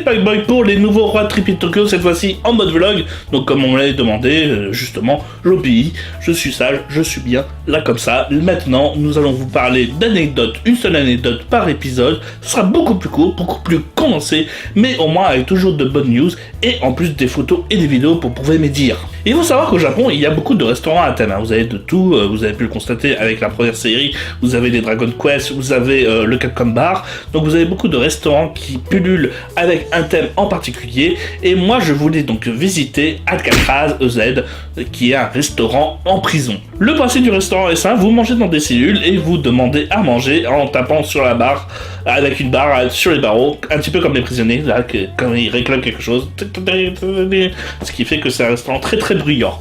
c'est Packboy pour les nouveaux Road Trip Tokyo, cette fois-ci en mode vlog. Donc comme on me l'avait demandé, justement, j'obéis, je suis sage, je suis bien, là comme ça. Maintenant, nous allons vous parler d'anecdotes, une seule anecdote par épisode. Ce sera beaucoup plus court, beaucoup plus condensé, mais au moins avec toujours de bonnes news, et en plus des photos et des vidéos pour pouvoir me dire. Il faut savoir qu'au Japon, il y a beaucoup de restaurants à thème, hein. Vous avez de tout, vous avez pu le constater avec la première série, vous avez les Dragon Quest, vous avez le Capcom Bar, donc vous avez beaucoup de restaurants qui pullulent avec un thème en particulier, et moi je voulais donc visiter Alcatraz EZ, qui est un restaurant en prison. Le principe du restaurant est simple, vous mangez dans des cellules et vous demandez à manger en tapant sur la barre, avec une barre sur les barreaux, un petit peu comme les prisonniers, là, quand ils réclament quelque chose, ce qui fait que c'est un restaurant très très bruyant.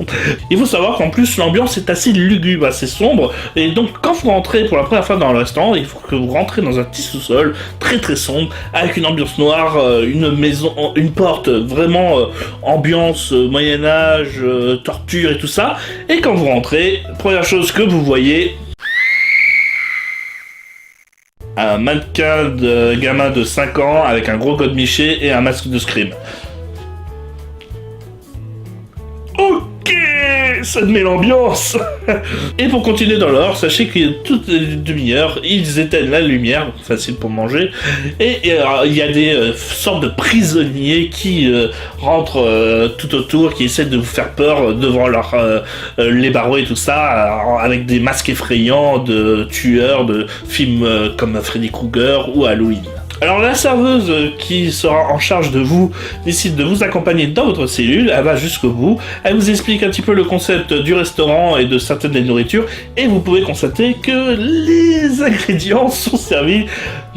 Il faut savoir qu'en plus l'ambiance est assez lugubre, assez sombre, et donc quand vous rentrez pour la première fois dans le restaurant, il faut que vous rentrez dans un petit sous-sol très très sombre, avec une ambiance noire, une maison, une porte vraiment ambiance Moyen-Âge, torture et tout ça, et quand vous rentrez, première chose que vous voyez, un mannequin de gamin de 5 ans avec un gros godemiché et un masque de Scream. Ok, ça te met l'ambiance. Et pour continuer dans l'or, sachez que toutes les demi-heures, ils éteignent la lumière, facile pour manger, et il y a des sortes de prisonniers qui rentrent tout autour, qui essaient de vous faire peur devant les barreaux et tout ça, avec des masques effrayants de tueurs de films comme Freddy Krueger ou Halloween. Alors la serveuse qui sera en charge de vous décide de vous accompagner dans votre cellule, elle va jusqu'au bout, elle vous explique un petit peu le concept du restaurant et de certaines des nourritures, et vous pouvez constater que les ingrédients sont servis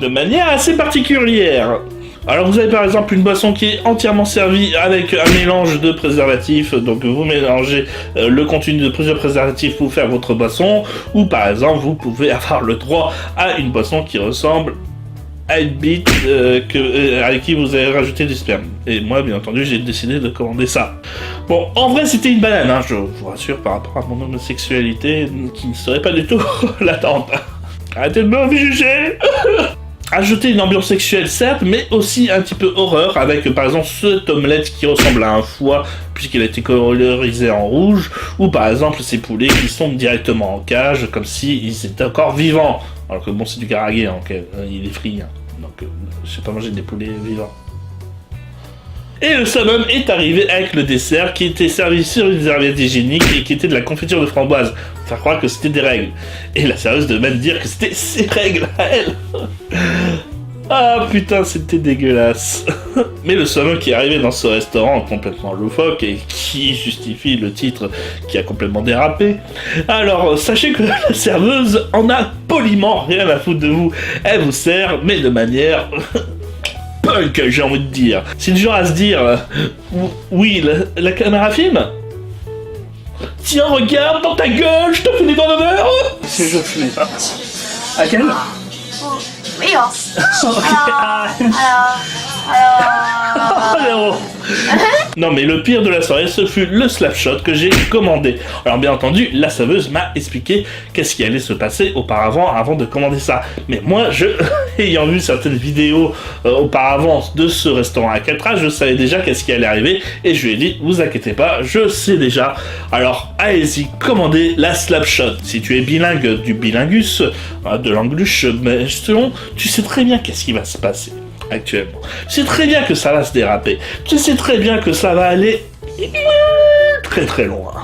de manière assez particulière. Alors vous avez par exemple une boisson qui est entièrement servie avec un mélange de préservatifs, donc vous mélangez le contenu de plusieurs préservatifs pour faire votre boisson, ou par exemple vous pouvez avoir le droit à une boisson qui ressemble à une bite avec qui vous avez rajouté du sperme. Et moi, bien entendu, j'ai décidé de commander ça. Bon, en vrai, c'était une banane, hein, je vous rassure, par rapport à mon homosexualité, qui ne serait pas du tout latente. Arrêtez de me juger. Ajouter une ambiance sexuelle, certes, mais aussi un petit peu horreur, avec par exemple cette omelette qui ressemble à un foie, puisqu'elle a été colorisée en rouge, ou par exemple ces poulets qui sont directement en cage, comme s'ils étaient encore vivants. Alors que bon, c'est du karaage, hein, okay. Il est frit, hein. Donc je sais pas manger des poulets vivants. Et le summum est arrivé avec le dessert qui était servi sur une serviette hygiénique et qui était de la confiture de framboise. Faire croire que c'était des règles. Et la serveuse devait même dire que c'était ses règles à elle. Ah putain, c'était dégueulasse. Mais le summum qui est arrivé dans ce restaurant complètement loufoque et qui justifie le titre qui a complètement dérapé. Alors, sachez que la serveuse en a poliment rien à foutre de vous. Elle vous sert, mais de manière punk, j'ai envie de dire. C'est du genre à se dire, oui, la caméra filme. Tiens, regarde dans ta gueule, je te fais des doigts d'honneur. Si je fumais pas. À quelle? Oui, Alors... Non mais le pire de la soirée, ce fut le slapshot que j'ai commandé. Alors bien entendu, la serveuse m'a expliqué qu'est-ce qui allait se passer auparavant avant de commander ça. Mais moi, ayant vu certaines vidéos auparavant de ce restaurant à Alcatraz, je savais déjà qu'est-ce qui allait arriver et je lui ai dit, vous inquiétez pas, je sais déjà. Alors allez-y, commandez la slapshot. Si tu es bilingue du bilingus, de l'angluche, mais tu sais très bien qu'est-ce qui va se passer actuellement. Tu sais très bien que ça va se déraper. Tu sais très bien que ça va aller très très loin.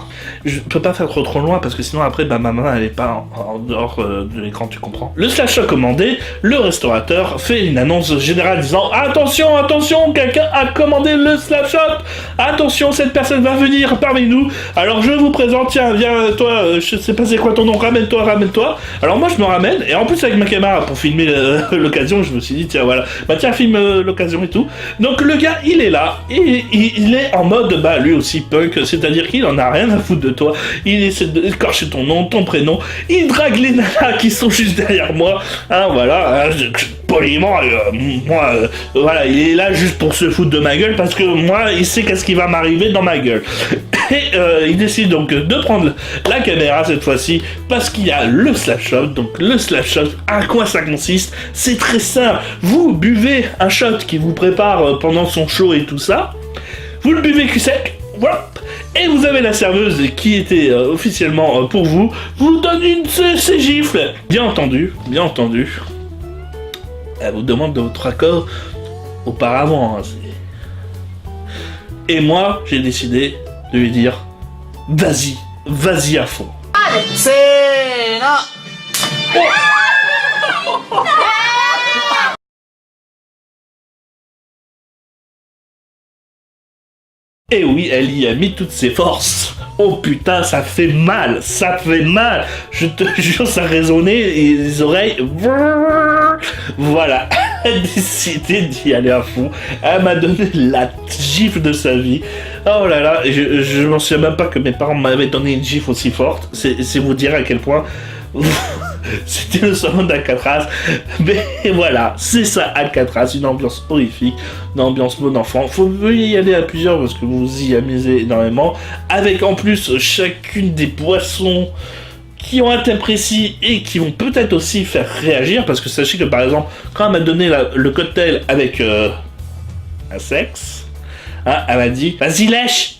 Je peux pas faire trop loin parce que sinon après ma main elle est pas en dehors de l'écran, tu comprends. Le slash commandé, le restaurateur fait une annonce générale disant attention, attention, quelqu'un a commandé le slash shop, attention, cette personne va venir parmi nous, alors je vous présente, tiens, viens toi, je sais pas c'est quoi ton nom, ramène-toi. Alors moi je me ramène et en plus avec ma caméra pour filmer l'occasion, je me suis dit tiens voilà, bah tiens filme l'occasion et tout. Donc le gars il est là et il est en mode bah lui aussi punk, c'est-à-dire dire qu'il en a rien à foutre de toi. Il essaie d'écorcher ton nom, ton prénom. Il drague les nanas qui sont juste derrière moi. Hein, voilà. Hein, poliment, moi, voilà, il est là juste pour se foutre de ma gueule parce que moi, il sait qu'est-ce qui va m'arriver dans ma gueule. Et il décide donc de prendre la caméra cette fois-ci parce qu'il y a le slash shot. Donc le slash shot, à quoi ça consiste? C'est très simple. Vous buvez un shot qui vous prépare pendant son show et tout ça. Vous le buvez cul sec. Voilà. Et vous avez la serveuse qui était officiellement pour vous donne une de ces gifles. Bien entendu. Elle vous demande de votre accord auparavant. Hein, et moi, j'ai décidé de lui dire vas-y à fond. C'est non. Et oui, elle y a mis toutes ses forces. Oh putain, ça fait mal. Je te jure, ça résonnait et les oreilles. Voilà, elle a décidé d'y aller à fond. Elle m'a donné la gifle de sa vie. Oh là là, je m'en souviens même pas que mes parents m'avaient donné une gifle aussi forte. C'est vous dire à quel point c'était le salon d'Alcatraz. Mais voilà, c'est ça Alcatraz, une ambiance horrifique, une ambiance bon enfant. Faut y aller à plusieurs parce que vous vous y amusez énormément. Avec en plus chacune des boissons qui ont un thème précis et qui vont peut-être aussi faire réagir. Parce que sachez que par exemple, quand elle m'a donné le cocktail avec un sexe, hein, elle m'a dit vas-y lèche,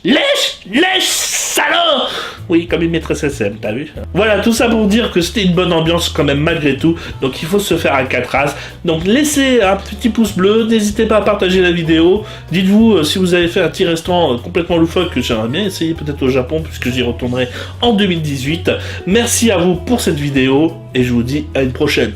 salaud. Oui, comme une maîtresse SM, t'as vu? Voilà, tout ça pour dire que c'était une bonne ambiance quand même malgré tout. Donc il faut se faire Alcatraz. Donc laissez un petit pouce bleu, n'hésitez pas à partager la vidéo. Dites-vous si vous avez fait un petit restaurant complètement loufoque que j'aimerais bien essayer peut-être au Japon puisque j'y retournerai en 2018. Merci à vous pour cette vidéo et je vous dis à une prochaine.